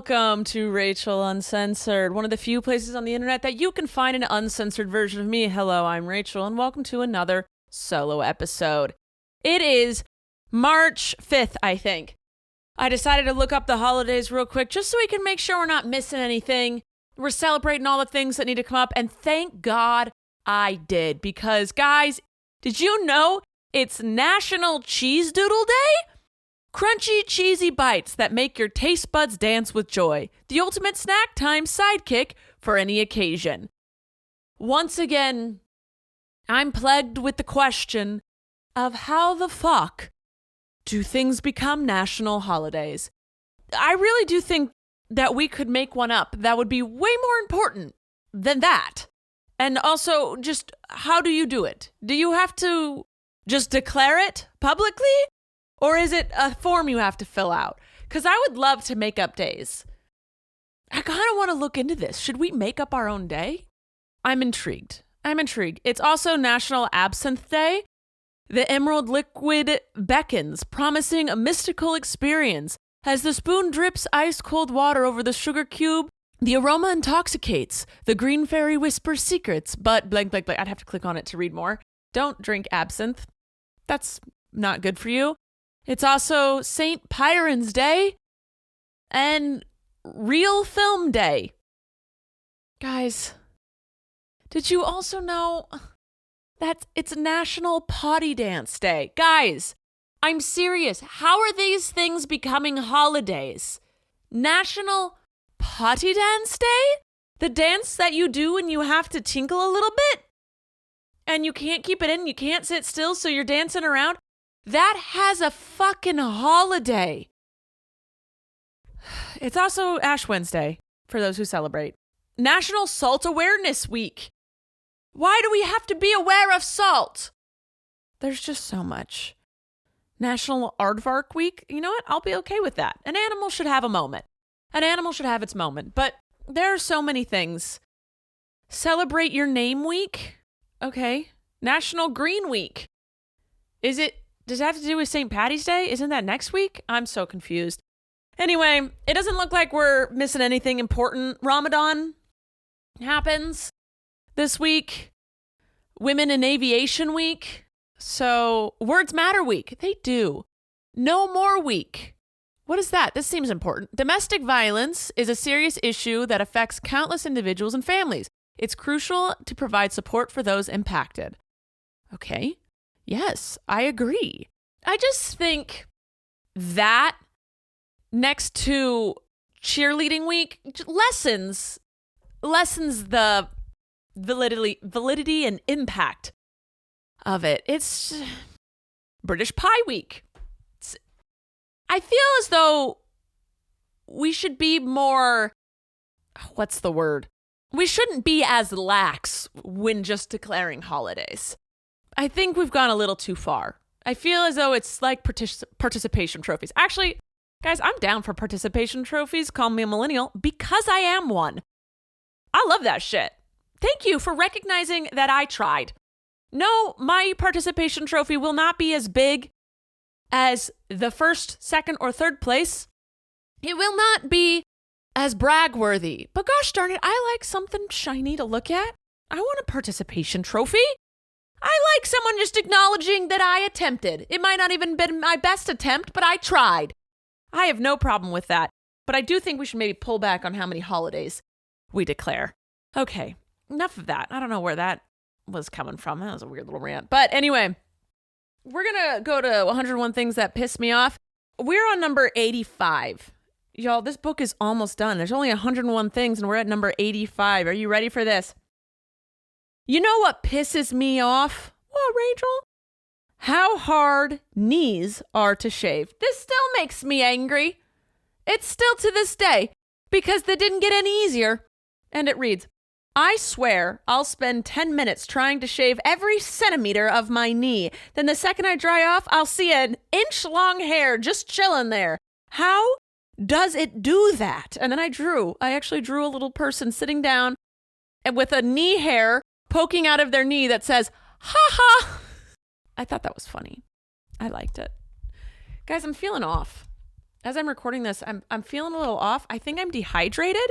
Welcome to Rachel Uncensored, one of the few places on the internet that you can find an uncensored version of me. Hello, I'm Rachel, and welcome to another solo episode. It is March 5th, I think. I decided to look up the holidays real quick just so we can make sure we're not missing anything. We're celebrating all the things that need to come up, and thank God I did, because guys, did you know it's National Cheese Doodle Day? Crunchy, cheesy bites that make your taste buds dance with joy. The ultimate snack time sidekick for any occasion. Once again, I'm plagued with the question of how the fuck do things become national holidays? I really do think that we could make one up that would be way more important than that. And also, just how do you do it? Do you have to just declare it publicly? Or is it a form you have to fill out? Because I would love to make up days. I kind of want to look into this. Should we make up our own day? I'm intrigued. It's also National Absinthe Day. The emerald liquid beckons, promising a mystical experience. As the spoon drips ice-cold water over the sugar cube, the aroma intoxicates. The green fairy whispers secrets, but blank, blank, blank. I'd have to click on it to read more. Don't drink absinthe. That's not good for you. It's also St. Pyron's Day and Real Film Day. Guys, did you also know that it's National Potty Dance Day? Guys, I'm serious. How are these things becoming holidays? National Potty Dance Day? The dance that you do when you have to tinkle a little bit and you can't keep it in, you can't sit still, so you're dancing around? That has a fucking holiday. It's also Ash Wednesday, for those who celebrate. National Salt Awareness Week. Why do we have to be aware of salt? There's just so much. National Aardvark Week. You know what? I'll be okay with that. An animal should have a moment. An animal should have its moment. But there are so many things. Celebrate Your Name Week. Okay. National Green Week. Does it have to do with St. Patty's Day? Isn't that next week? I'm so confused. Anyway, it doesn't look like we're missing anything important. Ramadan happens this week. Women in Aviation Week. So, Words Matter Week. They do. No More Week. What is that? This seems important. Domestic violence is a serious issue that affects countless individuals and families. It's crucial to provide support for those impacted. Okay. Yes, I agree. I just think that next to cheerleading week lessens the validity and impact of it. It's British Pie Week. I feel as though we should be more, what's the word? We shouldn't be as lax when just declaring holidays. I think we've gone a little too far. I feel as though it's like participation trophies. Actually, guys, I'm down for participation trophies. Call me a millennial because I am one. I love that shit. Thank you for recognizing that I tried. No, my participation trophy will not be as big as the first, second, or third place. It will not be as brag-worthy. But gosh darn it, I like something shiny to look at. I want a participation trophy. I like someone just acknowledging that I attempted. It might not even been my best attempt, but I tried. I have no problem with that. But I do think we should maybe pull back on how many holidays we declare. Okay, enough of that. I don't know where that was coming from. That was a weird little rant. But anyway, we're going to go to 101 Things That Piss Me Off. We're on number 85. Y'all, this book is almost done. There's only 101 things, and we're at number 85. Are you ready for this? You know what pisses me off? What, Rachel? How hard knees are to shave. This still makes me angry. It's still to this day, because they didn't get any easier. And it reads, I swear I'll spend 10 minutes trying to shave every centimeter of my knee. Then the second I dry off, I'll see an inch-long hair just chilling there. How does it do that? And then I actually drew a little person sitting down and with a knee hair poking out of their knee that says, ha ha. I thought that was funny. I liked it. Guys, I'm feeling off. as I'm recording this, I'm feeling a little off. I think I'm dehydrated.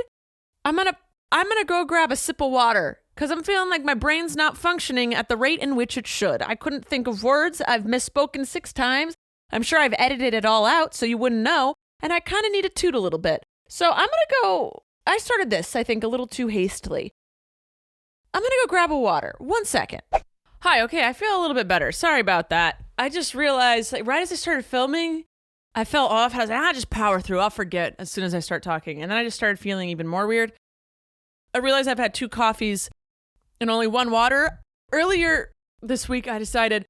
I'm gonna go grab a sip of water because I'm feeling like my brain's not functioning at the rate in which it should. I couldn't think of words. I've misspoken 6 times. I'm sure I've edited it all out so you wouldn't know. And I kind of need to toot a little bit. So I'm gonna go. I started this, I think, a little too hastily. I'm gonna go grab a water. 1 second. Hi, okay, I feel a little bit better. Sorry about that. I just realized, like, right as I started filming, I fell off. I was like, just power through. I'll forget as soon as I start talking. And then I just started feeling even more weird. I realized I've had 2 coffees and only 1 water. Earlier this week, I decided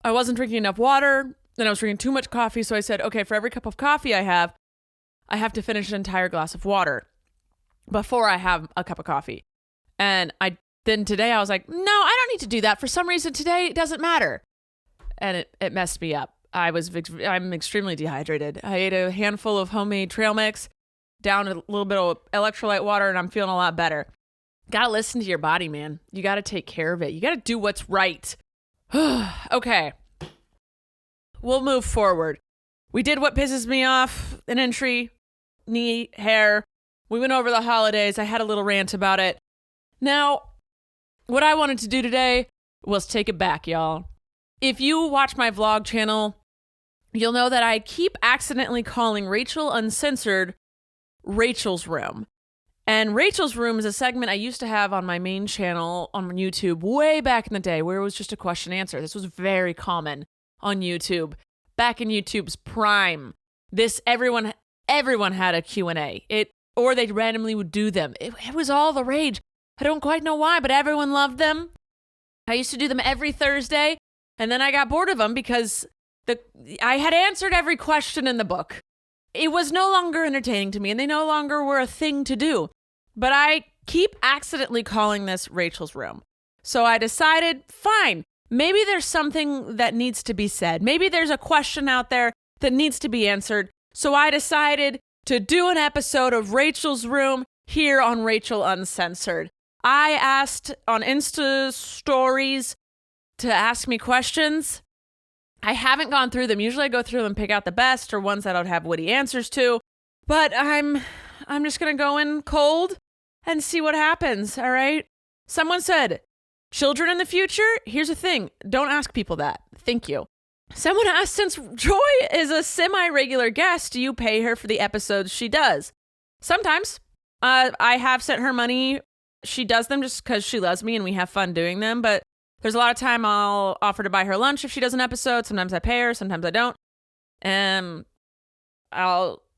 I wasn't drinking enough water, and I was drinking too much coffee. So I said, okay, for every cup of coffee I have to finish an entire glass of water before I have a cup of coffee. And then today I was like, no, I don't need to do that. For some reason today it doesn't matter. And it messed me up. I'm extremely dehydrated. I ate a handful of homemade trail mix, down a little bit of electrolyte water, and I'm feeling a lot better. Gotta listen to your body, man. You gotta take care of it. You gotta do what's right. Okay. We'll move forward. We did what pisses me off, an entry, knee, hair. We went over the holidays. I had a little rant about it. Now, what I wanted to do today was take it back, y'all. If you watch my vlog channel, you'll know that I keep accidentally calling Rachel Uncensored Rachel's Room. And Rachel's Room is a segment I used to have on my main channel on YouTube way back in the day where it was just a question answer. This was very common on YouTube. Back in YouTube's prime. Everyone had a Q&A. Or they randomly would do them. It was all the rage. I don't quite know why, but everyone loved them. I used to do them every Thursday, and then I got bored of them because I had answered every question in the book. It was no longer entertaining to me, and they no longer were a thing to do. But I keep accidentally calling this Rachel's Room. So I decided, fine, maybe there's something that needs to be said. Maybe there's a question out there that needs to be answered. So I decided to do an episode of Rachel's Room here on Rachel Uncensored. I asked on Insta stories to ask me questions. I haven't gone through them. Usually I go through them and pick out the best or ones that I would have witty answers to. But I'm just going to go in cold and see what happens, all right? Someone said, children in the future? Here's the thing. Don't ask people that. Thank you. Someone asked, since Joy is a semi-regular guest, do you pay her for the episodes she does? Sometimes. I have sent her money. She does them just because she loves me and we have fun doing them. But there's a lot of time I'll offer to buy her lunch if she does an episode. Sometimes I pay her. Sometimes I don't.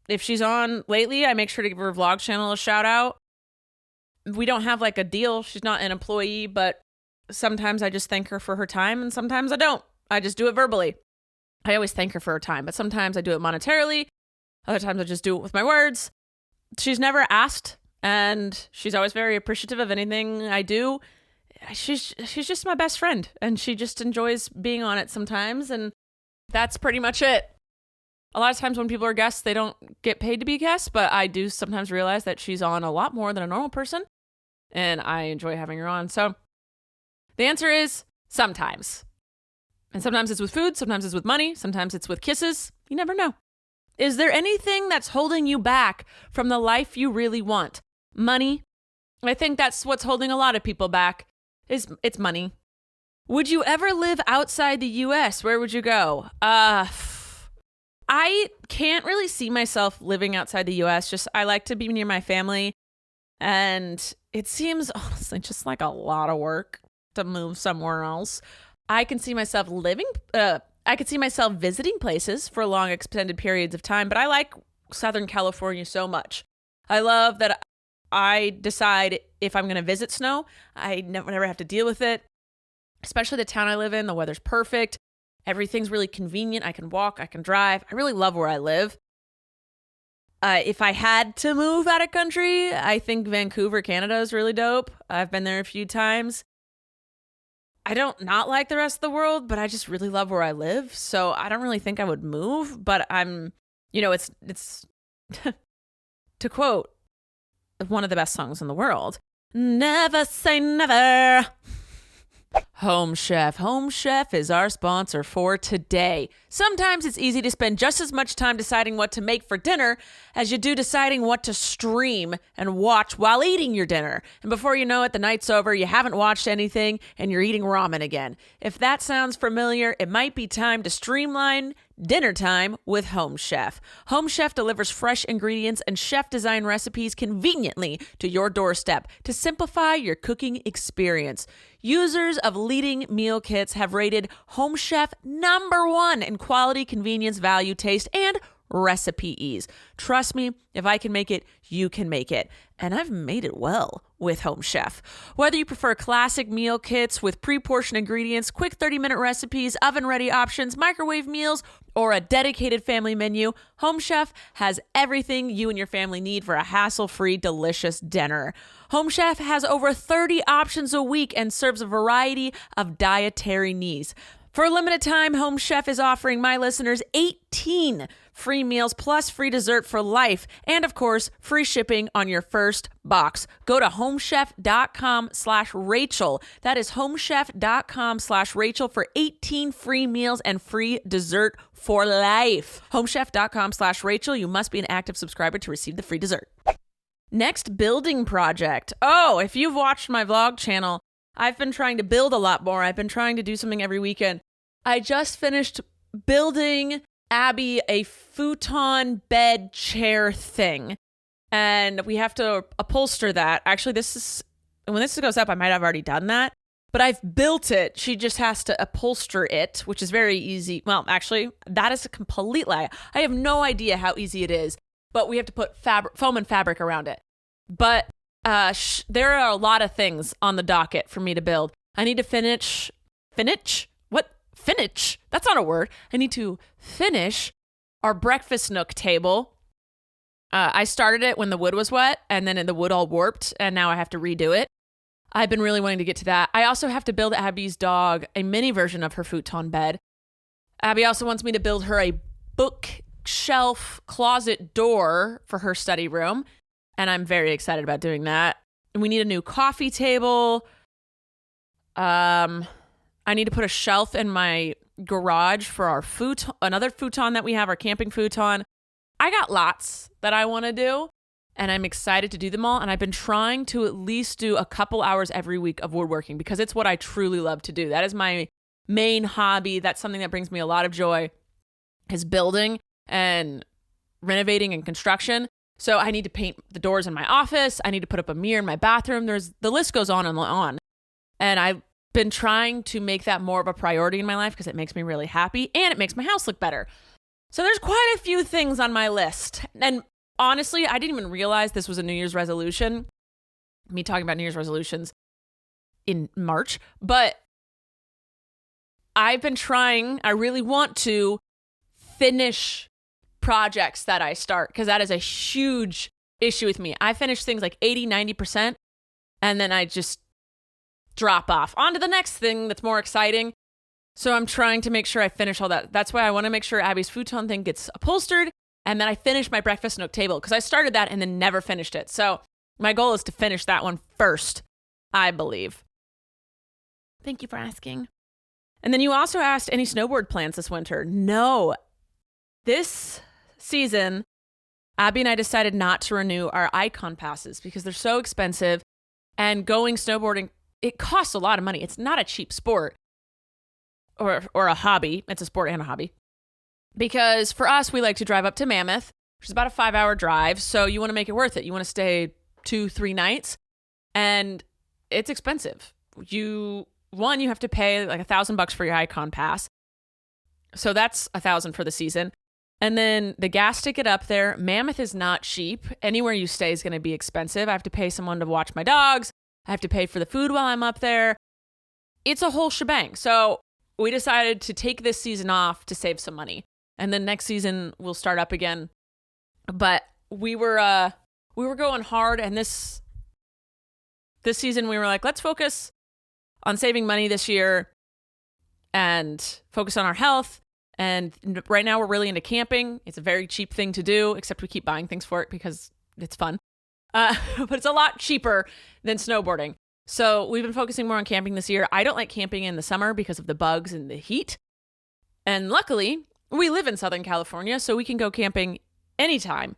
If she's on lately, I make sure to give her vlog channel a shout out. We don't have like a deal. She's not an employee, but sometimes I just thank her for her time and sometimes I don't. I just do it verbally. I always thank her for her time, but sometimes I do it monetarily. Other times I just do it with my words. She's never asked, and she's always very appreciative of anything I do. She's just my best friend, and she just enjoys being on it sometimes, and that's pretty much it. A lot of times when people are guests, they don't get paid to be guests, but I do sometimes realize that she's on a lot more than a normal person, and I enjoy having her on. So the answer is sometimes. And sometimes it's with food, sometimes it's with money, sometimes it's with kisses. You never know. Is there anything that's holding you back from the life you really want? Money? I think that's what's holding a lot of people back. It's money. Would you ever live outside the US? Where would you go? I can't really see myself living outside the US. I like to be near my family. And it seems honestly just like a lot of work to move somewhere else. I can see myself visiting places for long extended periods of time, but I like Southern California so much. I love that I decide if I'm going to visit snow. I never have to deal with it, especially the town I live in. The weather's perfect. Everything's really convenient. I can walk, I can drive. I really love where I live. If I had to move out of country, I think Vancouver, Canada is really dope. I've been there a few times. I don't not like the rest of the world, but I just really love where I live. So I don't really think I would move, but it's to quote one of the best songs in the world, never say never. Home Chef. Home Chef is our sponsor for today. Sometimes it's easy to spend just as much time deciding what to make for dinner as you do deciding what to stream and watch while eating your dinner. And before you know it, the night's over, you haven't watched anything, and you're eating ramen again. If that sounds familiar, it might be time to streamline dinner time with Home Chef. Home Chef delivers fresh ingredients and chef-design recipes conveniently to your doorstep to simplify your cooking experience. Users of leading meal kits have rated Home Chef #1 in quality, convenience, value, taste, and recipe ease. Trust me, if I can make it, you can make it. And I've made it well with Home Chef. Whether you prefer classic meal kits with pre-portioned ingredients, quick 30-minute recipes, oven-ready options, microwave meals, or a dedicated family menu, Home Chef has everything you and your family need for a hassle-free, delicious dinner. Home Chef has over 30 options a week and serves a variety of dietary needs. For a limited time, Home Chef is offering my listeners 18 free meals plus free dessert for life. And of course, free shipping on your first box. Go to homechef.com/Rachel. That is homechef.com/Rachel for 18 free meals and free dessert for life. Homechef.com/Rachel. You must be an active subscriber to receive the free dessert. Next building project. Oh, if you've watched my vlog channel, I've been trying to build a lot more. I've been trying to do something every weekend. I just finished building Abby a futon bed chair thing, and we have to upholster that. Actually, when this goes up, I might have already done that, but I've built it. She just has to upholster it, which is very easy. Well, actually, that is a complete lie. I have no idea how easy it is, but we have to put foam and fabric around it. But there are a lot of things on the docket for me to build. I need to finish? What? Finish? That's not a word. I need to finish our breakfast nook table. I started it when the wood was wet, and then the wood all warped, and now I have to redo it. I've been really wanting to get to that. I also have to build Abby's dog a mini version of her futon bed. Abby also wants me to build her a bookshelf closet door for her study room, and I'm very excited about doing that. And we need a new coffee table. I need to put a shelf in my garage for our another futon that we have, our camping futon. I got lots that I want to do, and I'm excited to do them all. And I've been trying to at least do a couple hours every week of woodworking because it's what I truly love to do. That is my main hobby. That's something that brings me a lot of joy, is building and renovating and construction. So I need to paint the doors in my office. I need to put up a mirror in my bathroom. The list goes on and on. And I've been trying to make that more of a priority in my life because it makes me really happy and it makes my house look better. So there's quite a few things on my list. And honestly, I didn't even realize this was a New Year's resolution. Me talking about New Year's resolutions in March. But I've been trying, I really want to finish projects that I start because that is a huge issue with me. I finish things like 80-90% and then I just drop off onto the next thing that's more exciting. So I'm trying to make sure I finish all that. That's why I want to make sure Abby's futon thing gets upholstered and then I finish my breakfast nook table because I started that and then never finished it. So my goal is to finish that one first, I believe. Thank you for asking. And then you also asked any snowboard plans this winter. No. This season, Abby and I decided not to renew our Icon passes because they're so expensive, and going snowboarding, it costs a lot of money. It's not a cheap sport or a hobby. It's a sport and a hobby. Because for us, we like to drive up to Mammoth, which is about a 5-hour drive. So you want to make it worth it. You want to stay 2-3 nights, and it's expensive. You have to pay like $1,000 for your Icon pass. So that's $1,000 for the season. And then the gas ticket up there, Mammoth is not cheap. Anywhere you stay is going to be expensive. I have to pay someone to watch my dogs. I have to pay for the food while I'm up there. It's a whole shebang. So we decided to take this season off to save some money. And then next season we'll start up again. But we were going hard, and this season we were like, let's focus on saving money this year and focus on our health. And right now we're really into camping. It's a very cheap thing to do, except we keep buying things for it because it's fun. But it's a lot cheaper than snowboarding. So we've been focusing more on camping this year. I don't like camping in the summer because of the bugs and the heat. And luckily, we live in Southern California, so we can go camping anytime.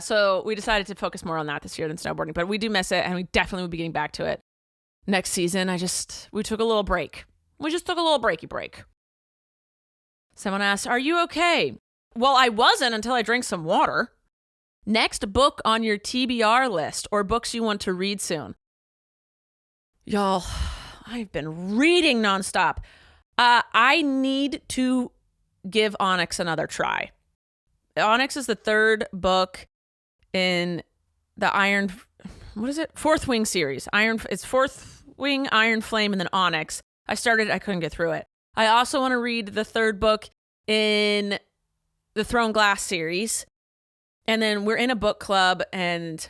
So we decided to focus more on that this year than snowboarding, but we do miss it, and we definitely will be getting back to it next season. We took a little break. We just took a little breaky break. Someone asked, are you okay? Well, I wasn't until I drank some water. Next book on your TBR list or books you want to read soon. Y'all, I've been reading nonstop. I need to give Onyx another try. Onyx is the third book in the Fourth Wing series. It's Fourth Wing, Iron Flame, and then Onyx. I couldn't get through it. I also want to read the third book in the Throne Glass series. And then we're in a book club and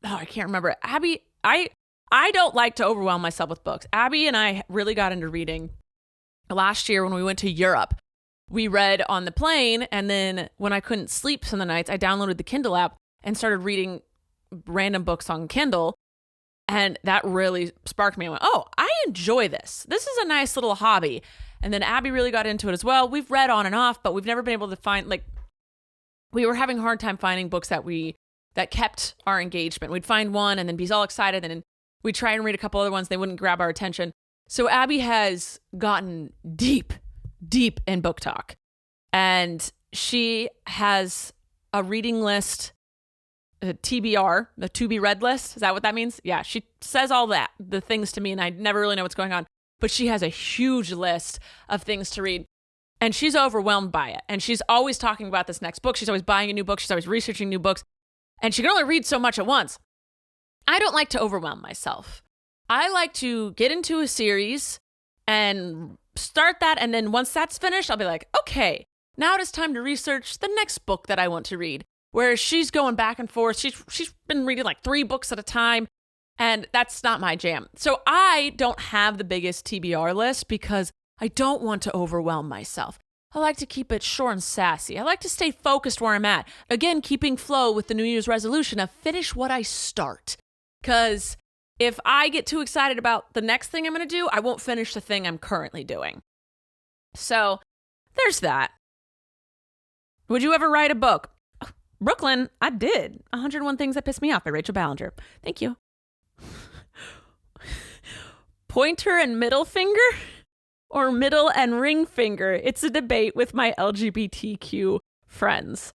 I can't remember. Abby, I don't like to overwhelm myself with books. Abby and I really got into reading last year when we went to Europe. We read on the plane, and then when I couldn't sleep some of the nights, I downloaded the Kindle app and started reading random books on Kindle. And that really sparked me. I went, oh, I enjoy this. This is a nice little hobby. And then Abby really got into it as well. We've read on and off, but we've never been able to find, we were having a hard time finding books that kept our engagement. We'd find one and then be all excited, and then we'd try and read a couple other ones. They wouldn't grab our attention. So Abby has gotten deep in book talk. And she has a reading list, a TBR, the to be read list. Is that what that means? Yeah, she says all the things to me, and I never really know what's going on. But she has a huge list of things to read. And she's overwhelmed by it. And she's always talking about this next book. She's always buying a new book. She's always researching new books. And she can only read so much at once. I don't like to overwhelm myself. I like to get into a series and start that. And then once that's finished, I'll be like, okay, now it is time to research the next book that I want to read. Whereas she's going back and forth. She's been reading 3 books at a time. And that's not my jam. So I don't have the biggest TBR list because I don't want to overwhelm myself. I like to keep it short and sassy. I like to stay focused where I'm at. Again, keeping flow with the New Year's resolution of finish what I start. Because if I get too excited about the next thing I'm going to do, I won't finish the thing I'm currently doing. So there's that. Would you ever write a book? Brooklyn, I did. 101 Things That Pissed Me Off by Rachel Ballinger. Thank you. Pointer and middle finger? Or middle and ring finger? It's a debate with my LGBTQ friends.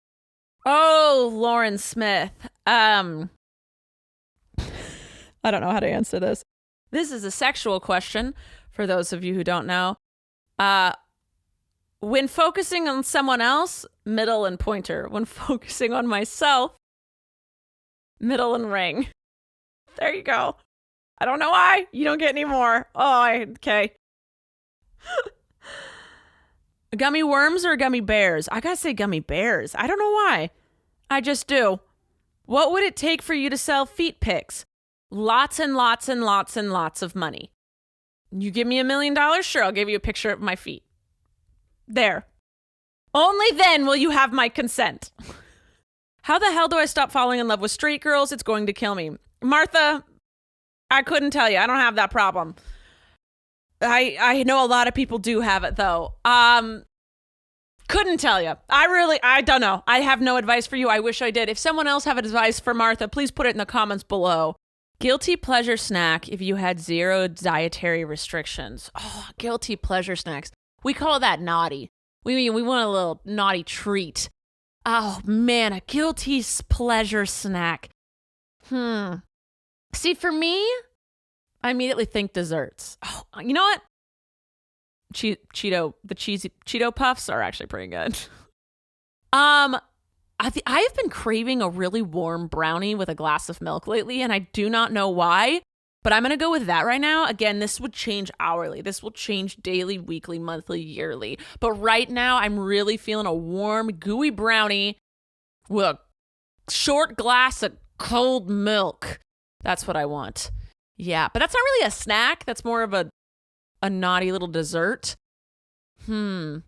Oh, Lauren Smith. I don't know how to answer this. This is a sexual question, for those of you who don't know. When focusing on someone else, middle and pointer. When focusing on myself, middle and ring. There you go. I don't know why. You don't get any more. Okay. Gummy worms or gummy bears? I gotta say gummy bears. I don't know why. I just do. What would it take for you to sell feet pics? Lots and lots and lots and lots of money. You give me $1 million? Sure, I'll give you a picture of my feet. There. Only then will you have my consent. How the hell do I stop falling in love with straight girls? It's going to kill me. Martha, I couldn't tell you. I don't have that problem. I know a lot of people do have it, though. Couldn't tell you. I don't know. I have no advice for you. I wish I did. If someone else have advice for Martha, please put it in the comments below. Guilty pleasure snack if you had 0 dietary restrictions. Oh, guilty pleasure snacks. We call that naughty. We want a little naughty treat. Oh, man, a guilty pleasure snack. See, for me, I immediately think desserts. Oh, you know what? The cheesy Cheeto Puffs are actually pretty good. I have been craving a really warm brownie with a glass of milk lately, and I do not know why, but I'm going to go with that right now. Again, this would change hourly. This will change daily, weekly, monthly, yearly. But right now, I'm really feeling a warm, gooey brownie with a short glass of cold milk. That's what I want. Yeah, but that's not really a snack. That's more of a naughty little dessert. Cheeto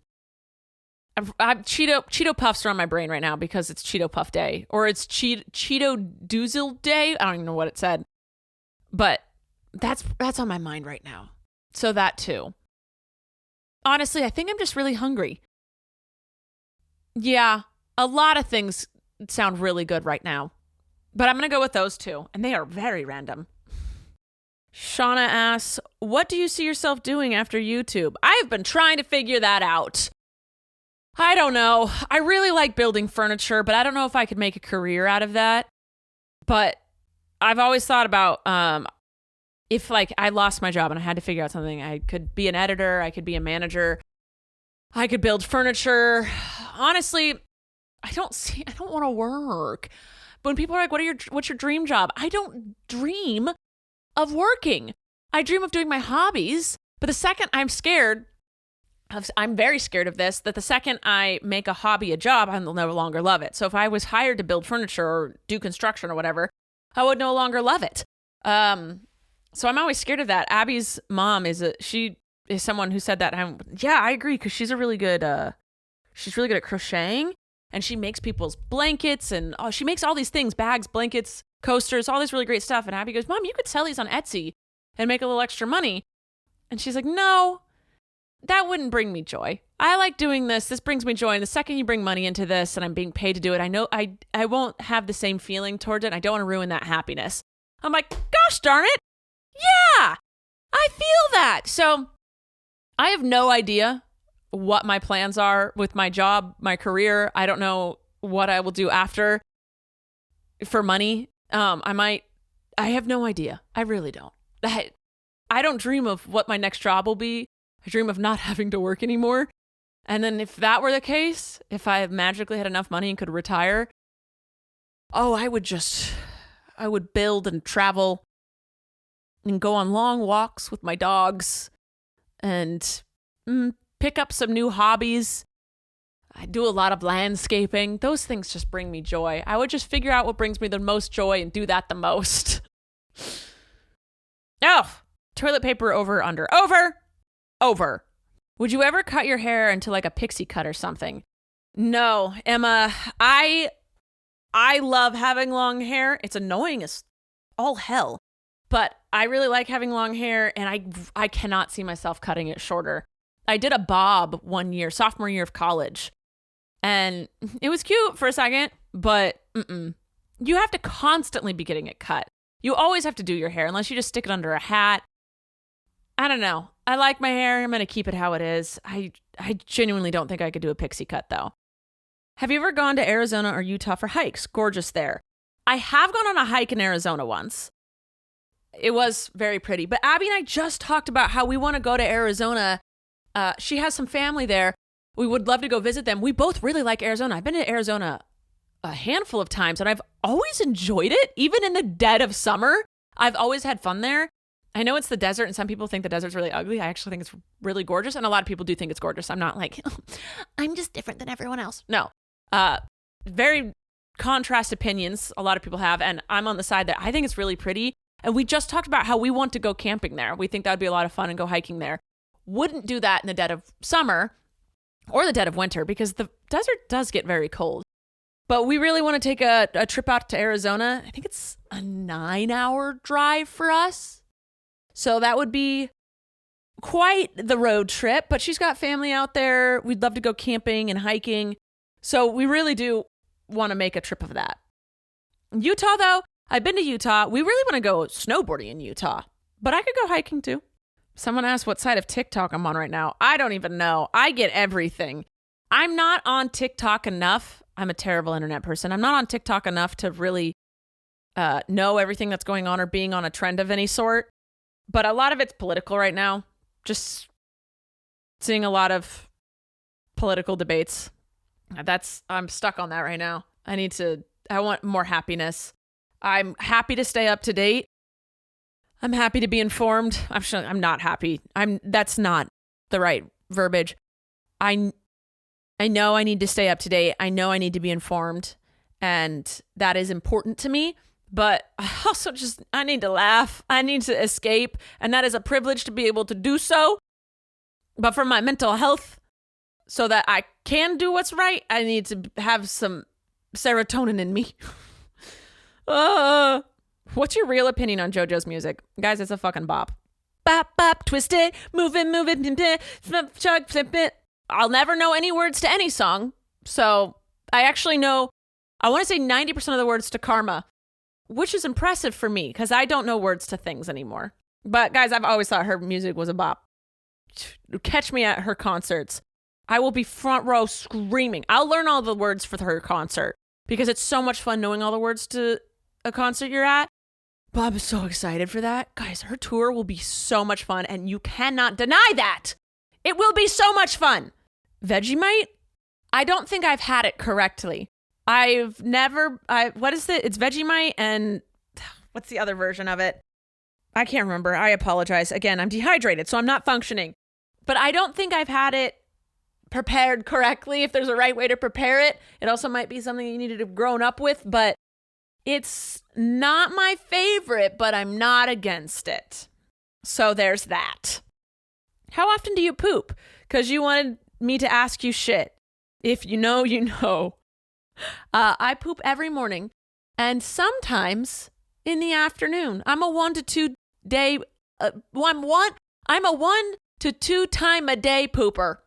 Puffs are on my brain right now because it's Cheeto Puff Day. Or it's Cheeto Doozle Day. I don't even know what it said. But that's on my mind right now. So that too. Honestly, I think I'm just really hungry. Yeah, a lot of things sound really good right now. But I'm going to go with those two. And they are very random. Shauna asks, what do you see yourself doing after YouTube? I have been trying to figure that out. I don't know. I really like building furniture, but I don't know if I could make a career out of that. But I've always thought about if like I lost my job and I had to figure out something, I could be an editor, I could be a manager, I could build furniture. Honestly, I don't want to work. But when people are like, what's your dream job? I don't dream of working. I dream of doing my hobbies. But the second I'm very scared of this, that the second I make a hobby a job, I'll no longer love it. So if I was hired to build furniture or do construction or whatever, I would no longer love it. So I'm always scared of that. Abby's mom is someone who said that. I agree, because she's really good at crocheting, and she makes people's blankets, and she makes all these things, bags, blankets, coasters, all this really great stuff. And Abby goes, Mom, you could sell these on Etsy and make a little extra money. And she's like, no, that wouldn't bring me joy. I like doing this. This brings me joy. And the second you bring money into this and I'm being paid to do it, I know I won't have the same feeling towards it. I don't want to ruin that happiness. I'm like, gosh darn it. Yeah, I feel that. So I have no idea what my plans are with my job, my career. I don't know what I will do after for money. I have no idea. I really don't. I don't dream of what my next job will be. I dream of not having to work anymore. And then if that were the case, if I magically had enough money and could retire, I would build and travel and go on long walks with my dogs and pick up some new hobbies. I do a lot of landscaping. Those things just bring me joy. I would just figure out what brings me the most joy and do that the most. Oh, toilet paper over, under, over. Would you ever cut your hair into like a pixie cut or something? No, Emma, I love having long hair. It's annoying as all hell, but I really like having long hair, and I cannot see myself cutting it shorter. I did a bob one year, sophomore year of college, and it was cute for a second, but you have to constantly be getting it cut. You always have to do your hair unless you just stick it under a hat. I don't know. I like my hair. I'm going to keep it how it is. I genuinely don't think I could do a pixie cut, though. Have you ever gone to Arizona or Utah for hikes? Gorgeous there. I have gone on a hike in Arizona once. It was very pretty. But Abby and I just talked about how we want to go to Arizona. She has some family there. We would love to go visit them. We both really like Arizona. I've been to Arizona a handful of times, and I've always enjoyed it. Even in the dead of summer, I've always had fun there. I know it's the desert, and some people think the desert's really ugly. I actually think it's really gorgeous, and a lot of people do think it's gorgeous. I'm not like, I'm just different than everyone else. No. Very contrast opinions a lot of people have, and I'm on the side that I think it's really pretty. And we just talked about how we want to go camping there. We think that would be a lot of fun and go hiking there. Wouldn't do that in the dead of summer or the dead of winter, because the desert does get very cold. But we really want to take a trip out to Arizona. I think it's a 9-hour drive for us. So that would be quite the road trip, but she's got family out there. We'd love to go camping and hiking. So we really do want to make a trip of that. Utah, though, I've been to Utah. We really want to go snowboarding in Utah, but I could go hiking too. Someone asked what side of TikTok I'm on right now. I don't even know. I get everything. I'm not on TikTok enough. I'm a terrible internet person. I'm not on TikTok enough to really know everything that's going on or being on a trend of any sort. But a lot of it's political right now. Just seeing a lot of political debates. I'm stuck on that right now. I want more happiness. I'm happy to stay up to date. I'm happy to be informed. I'm not happy. That's not the right verbiage. I know I need to stay up to date. I know I need to be informed, and that is important to me. But I also I need to laugh. I need to escape. And that is a privilege to be able to do so. But for my mental health, so that I can do what's right, I need to have some serotonin in me. What's your real opinion on JoJo's music? Guys, it's a fucking bop. Bop, bop, twist it, move it, chug, flip it. I'll never know any words to any song. So I actually know, I want to say 90% of the words to Karma, which is impressive for me because I don't know words to things anymore. But guys, I've always thought her music was a bop. Catch me at her concerts. I will be front row screaming. I'll learn all the words for her concert because it's so much fun knowing all the words to a concert you're at. But I'm so excited for that. Guys, her tour will be so much fun and you cannot deny that. It will be so much fun. Vegemite? I don't think I've had it correctly. What is it? It's Vegemite and what's the other version of it? I can't remember. I apologize. Again, I'm dehydrated, so I'm not functioning. But I don't think I've had it prepared correctly. If there's a right way to prepare it, it also might be something you needed to have grown up with, but it's not my favorite, but I'm not against it. So there's that. How often do you poop? Because you wanted me to ask you shit. If you know, you know. I poop every morning and sometimes in the afternoon. I'm a 1 to 2 day. I'm a 1 to 2 time a day pooper,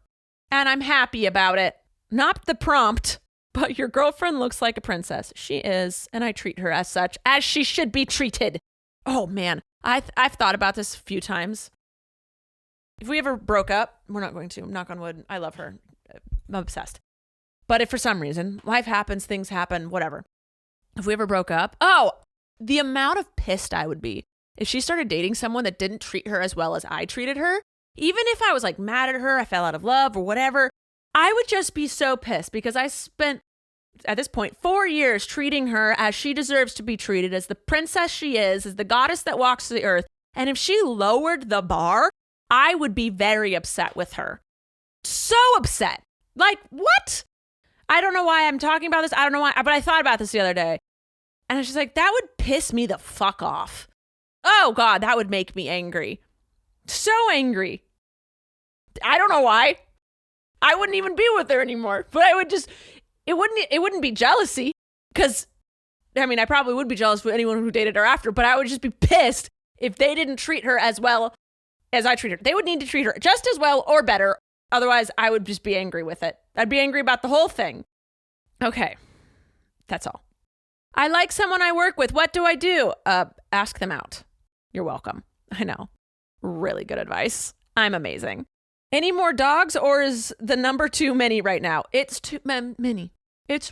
and I'm happy about it. Not the prompt, but your girlfriend looks like a princess. She is, and I treat her as such, as she should be treated. Oh man, I've thought about this a few times. If we ever broke up, we're not going to. Knock on wood. I love her. I'm obsessed. But if for some reason life happens, things happen, whatever. If we ever broke up, the amount of pissed I would be if she started dating someone that didn't treat her as well as I treated her. Even if I was like mad at her, I fell out of love or whatever, I would just be so pissed because I spent, at this point, 4 years treating her as she deserves to be treated, as the princess she is, as the goddess that walks the earth. And if she lowered the bar, I would be very upset with her. So upset. Like, what? I don't know why I'm talking about this. I don't know why, but I thought about this the other day. And I was just like, that would piss me the fuck off. Oh, God, that would make me angry. So angry. I don't know why. I wouldn't even be with her anymore. But I would just, it wouldn't be jealousy. Because, I mean, I probably would be jealous with anyone who dated her after. But I would just be pissed if they didn't treat her as well as I treat her. They would need to treat her just as well or better. Otherwise, I would just be angry with it. I'd be angry about the whole thing. Okay. That's all. I like someone I work with. What do I do? Ask them out. You're welcome. I know. Really good advice. I'm amazing. Any more dogs, or is the number too many right now? It's too many.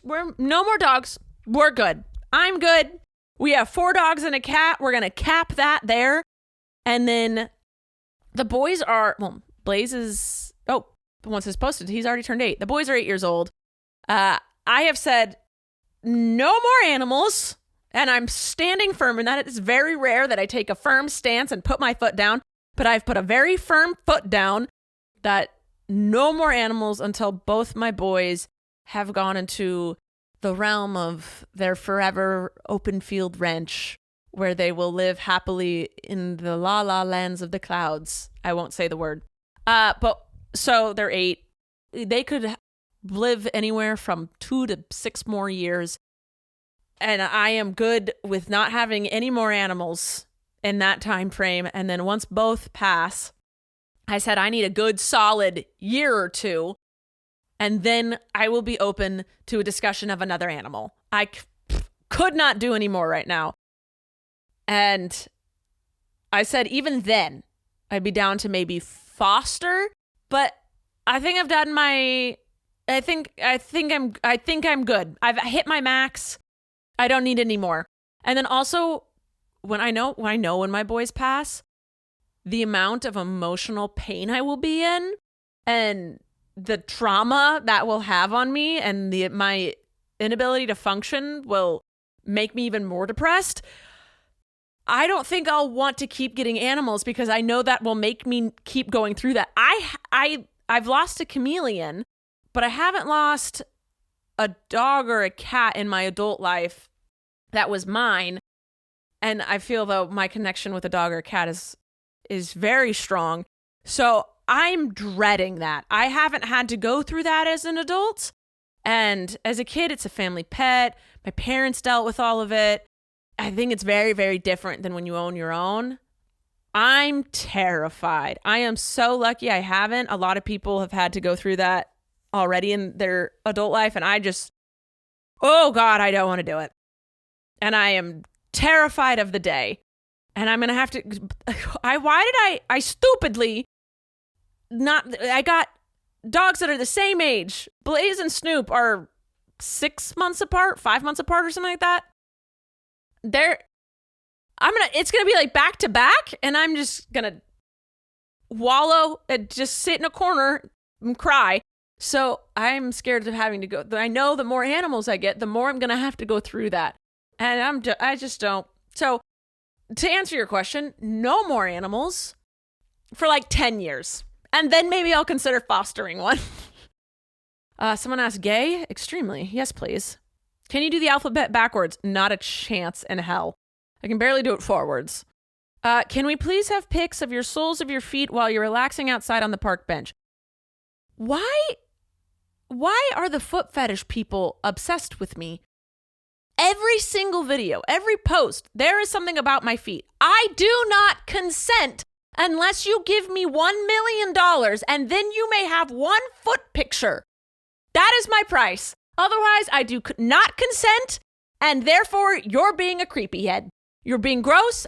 We're no more dogs. We're good. I'm good. We have 4 dogs and a cat. We're going to cap that there. And then the boys are, Blaze is, once it's posted, he's already turned 8. The boys are 8 years old. I have said no more animals, and I'm standing firm in that. It's very rare that I take a firm stance and put my foot down, but I've put a very firm foot down that no more animals until both my boys have gone into the realm of their forever open field ranch where they will live happily in the la la lands of the clouds. I won't say the word. But so they're 8. They could live anywhere from 2 to 6 more years. And I am good with not having any more animals in that time frame. And then once both pass, I said I need a good solid year or 2. And then I will be open to a discussion of another animal. I could not do any more right now. And I said even then I'd be down to maybe foster, but I think I've done my I think I'm good. I've hit my max. I don't need any more. And then also when my boys pass, the amount of emotional pain I will be in and the trauma that will have on me and my inability to function will make me even more depressed. I don't think I'll want to keep getting animals because I know that will make me keep going through that. I've lost a chameleon, but I haven't lost a dog or a cat in my adult life that was mine. And I feel though my connection with a dog or a cat is very strong. So I'm dreading that. I haven't had to go through that as an adult. And as a kid, it's a family pet. My parents dealt with all of it. I think it's very, very different than when you own your own. I'm terrified. I am so lucky I haven't. A lot of people have had to go through that already in their adult life. And oh God, I don't want to do it. And I am terrified of the day. And I'm going to have to, I stupidly I got dogs that are the same age. Blaze and Snoop are 6 months apart, 5 months apart or something like that. It's going to be like back to back, and I'm just going to wallow and just sit in a corner and cry. So I'm scared of having to go. I know the more animals I get, the more I'm going to have to go through that. And I just don't. So to answer your question, no more animals for like 10 years. And then maybe I'll consider fostering one. Someone asked, gay? Extremely. Yes, please. Can you do the alphabet backwards? Not a chance in hell. I can barely do it forwards. Can we please have pics of your soles of your feet while you're relaxing outside on the park bench? Why are the foot fetish people obsessed with me? Every single video, every post, there is something about my feet. I do not consent unless you give me $1 million and then you may have one foot picture. That is my price. Otherwise, I do not consent, and therefore, you're being a creepy head. You're being gross.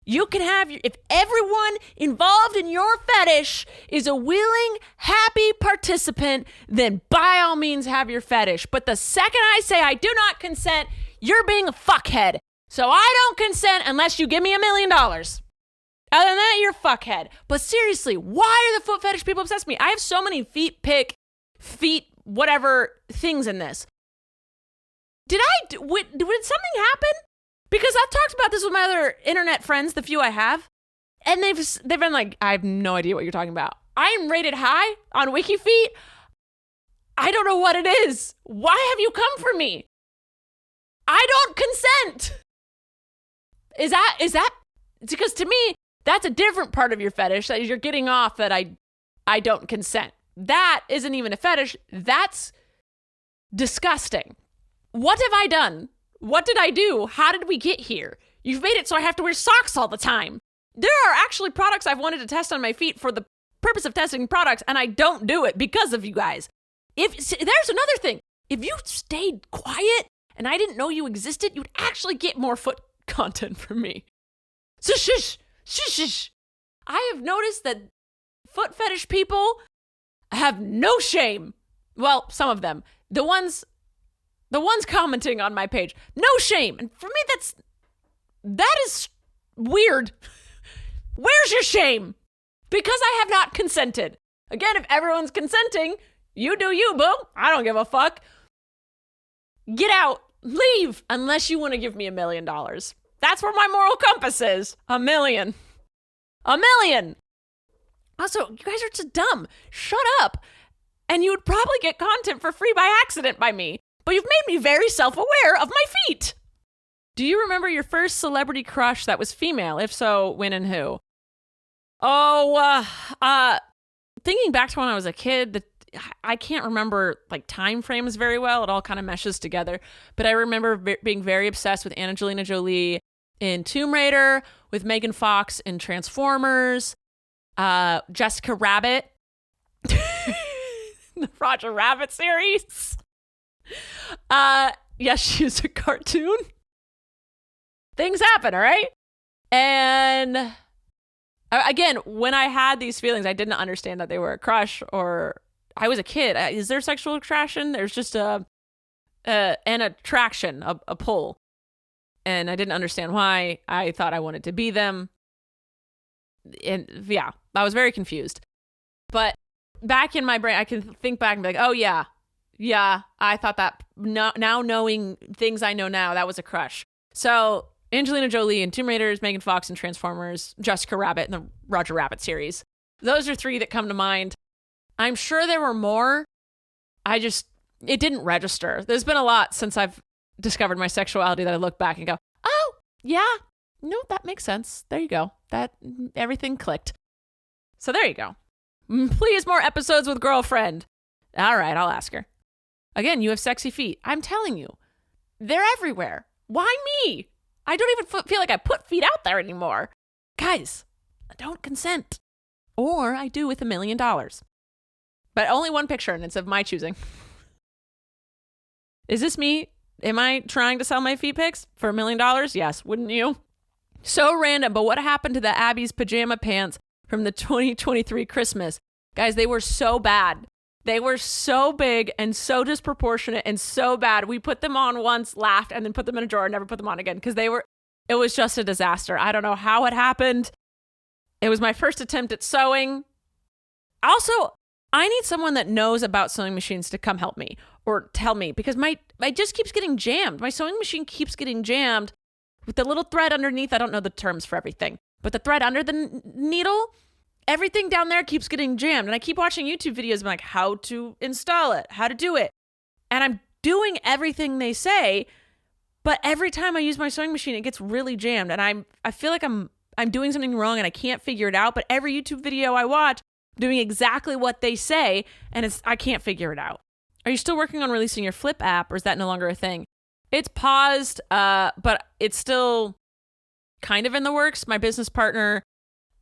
You can have if everyone involved in your fetish is a willing, happy participant, then by all means have your fetish. But the second I say I do not consent, you're being a fuckhead. So I don't consent unless you give me $1 million. Other than that, you're a fuckhead. But seriously, why are the foot fetish people obsessed with me? I have so many feet whatever things in this. Did something happen? Because I've talked about this with my other internet friends, the few I have, and they've been like, I have no idea what you're talking about. I am rated high on WikiFeet. I don't know what it is. Why have you come for me? I don't consent. Is that because to me, that's a different part of your fetish that you're getting off that I don't consent. That isn't even a fetish. That's disgusting. What have I done? What did I do? How did we get here? You've made it so I have to wear socks all the time. There are actually products I've wanted to test on my feet for the purpose of testing products, and I don't do it because of you guys. There's another thing. If you stayed quiet and I didn't know you existed, you'd actually get more foot content from me. So shush. I have noticed that foot fetish people have no shame. Well, some of them. The ones commenting on my page, no shame. And for me, that is weird. Where's your shame? Because I have not consented. Again, if everyone's consenting, you do you, boo. I don't give a fuck. Get out. Leave. Unless you want to give me $1 million. That's where my moral compass is. $1 million. $1 million. Also, you guys are just dumb. Shut up. And you would probably get content for free by accident by me. But you've made me very self-aware of my feet. Do you remember your first celebrity crush that was female? If so, when and who? Thinking back to when I was a kid, I can't remember like time frames very well. It all kind of meshes together. But I remember being very obsessed with Angelina Jolie in Tomb Raider, with Megan Fox in Transformers, Jessica Rabbit, the Roger Rabbit series. Yes, she's a cartoon. Things happen, all right? And again, when I had these feelings, I didn't understand that they were a crush or I was a kid. Is there sexual attraction? There's just an attraction, a pull. And I didn't understand why. I thought I wanted to be them. And yeah, I was very confused. But back in my brain, I can think back and be like, oh yeah, I thought that now knowing things I know now, that was a crush. So Angelina Jolie in Tomb Raiders, Megan Fox in Transformers, Jessica Rabbit in the Roger Rabbit series. Those are three that come to mind. I'm sure there were more. It didn't register. There's been a lot since I've discovered my sexuality that I look back and go, oh, yeah, no, that makes sense. There you go. Everything clicked. So there you go. Please, more episodes with girlfriend. All right, I'll ask her. Again, you have sexy feet. I'm telling you, they're everywhere. Why me? I don't even feel like I put feet out there anymore. Guys, I don't consent. Or I do with $1 million. But only one picture, and it's of my choosing. Is this me? Am I trying to sell my feet pics for $1 million? Yes, wouldn't you? So random, but what happened to the Abby's pajama pants from the 2023 Christmas? Guys, they were so bad. They were so big and so disproportionate and so bad. We put them on once, laughed, and then put them in a drawer and never put them on again because it was just a disaster. I don't know how it happened. It was my first attempt at sewing. Also, I need someone that knows about sewing machines to come help me or tell me because my just keeps getting jammed. My sewing machine keeps getting jammed with the little thread underneath. I don't know the terms for everything, but the thread under the needle, everything down there keeps getting jammed. And I keep watching YouTube videos of like how to install it, how to do it. And I'm doing everything they say, but every time I use my sewing machine, it gets really jammed. And I feel like I'm doing something wrong and I can't figure it out. But every YouTube video I watch, I'm doing exactly what they say, and I can't figure it out. Are you still working on releasing your Flip app, or is that no longer a thing? It's paused, but it's still kind of in the works. My business partner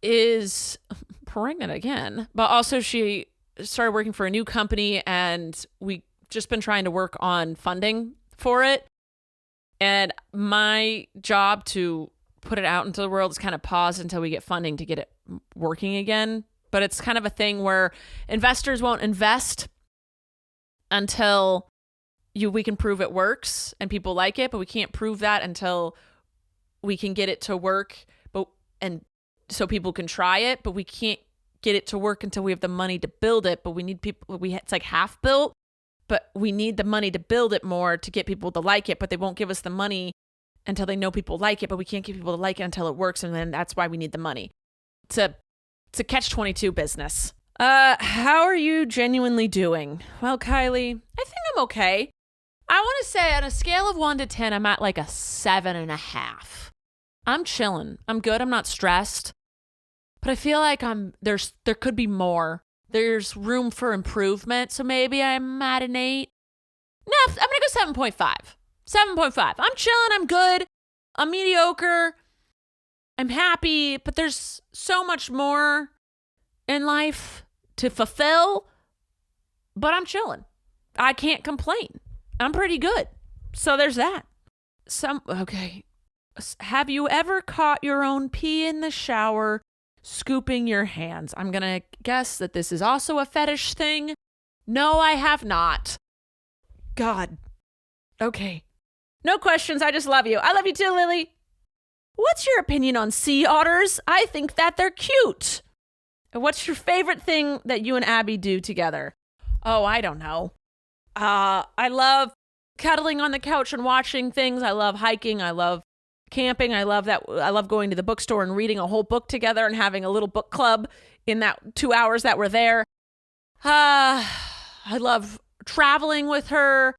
is pregnant again, but also she started working for a new company, and we just been trying to work on funding for it. And my job to put it out into the world is kind of paused until we get funding to get it working again. But it's kind of a thing where investors won't invest until we can prove it works and people like it, but we can't prove that until we can get it to work, and so people can try it, but we can't get it to work until we have the money to build it. But we need people, it's like half built, but we need the money to build it more to get people to like it, but they won't give us the money until they know people like it, but we can't get people to like it until it works, and then that's why we need the money. It's a catch-22 business. How are you genuinely doing? Well, Kylie, I think I'm okay. I want to say on a scale of 1 to 10, I'm at like a 7.5. I'm chilling. I'm good. I'm not stressed. But I feel like there could be more. There's room for improvement. So maybe I'm at an 8. No, I'm going to go 7.5. 7.5. I'm chilling. I'm good. I'm mediocre. I'm happy. But there's so much more in life to fulfill. But I'm chilling. I can't complain. I'm pretty good. So there's that. Okay. Have you ever caught your own pee in the shower, scooping your hands? I'm going to guess that this is also a fetish thing. No, I have not. God. Okay. No questions. I just love you. I love you too, Lily. What's your opinion on sea otters? I think that they're cute. What's your favorite thing that you and Abby do together? Oh, I don't know. I love cuddling on the couch and watching things. I love hiking. I love camping. I love going to the bookstore and reading a whole book together and having a little book club in that 2 hours that we're there. I love traveling with her,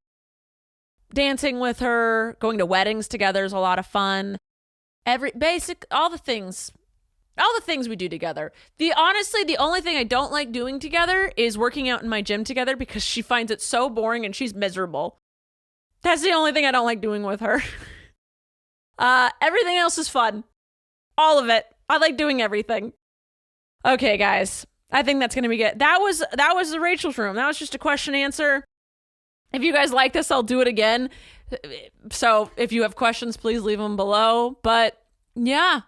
dancing with her, going to weddings together is a lot of fun. All the things we do together. Honestly, the only thing I don't like doing together is working out in my gym together because she finds it so boring and she's miserable. That's the only thing I don't like doing with her. Everything else is fun. All of it. I like doing everything. Okay, guys. I think that's going to be good. That was the Rachel's room. That was just a question answer. If you guys like this, I'll do it again. So if you have questions, please leave them below. But yeah,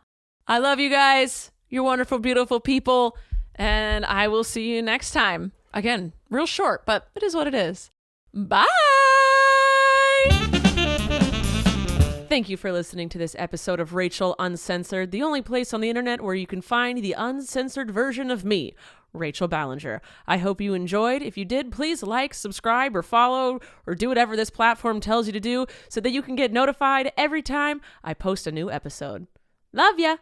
I love you guys. You're wonderful, beautiful people. And I will see you next time. Again, real short, but it is what it is. Bye. Thank you for listening to this episode of Rachel Uncensored, the only place on the internet where you can find the uncensored version of me, Rachel Ballinger. I hope you enjoyed. If you did, please like, subscribe, or follow, or do whatever this platform tells you to do so that you can get notified every time I post a new episode. Love ya!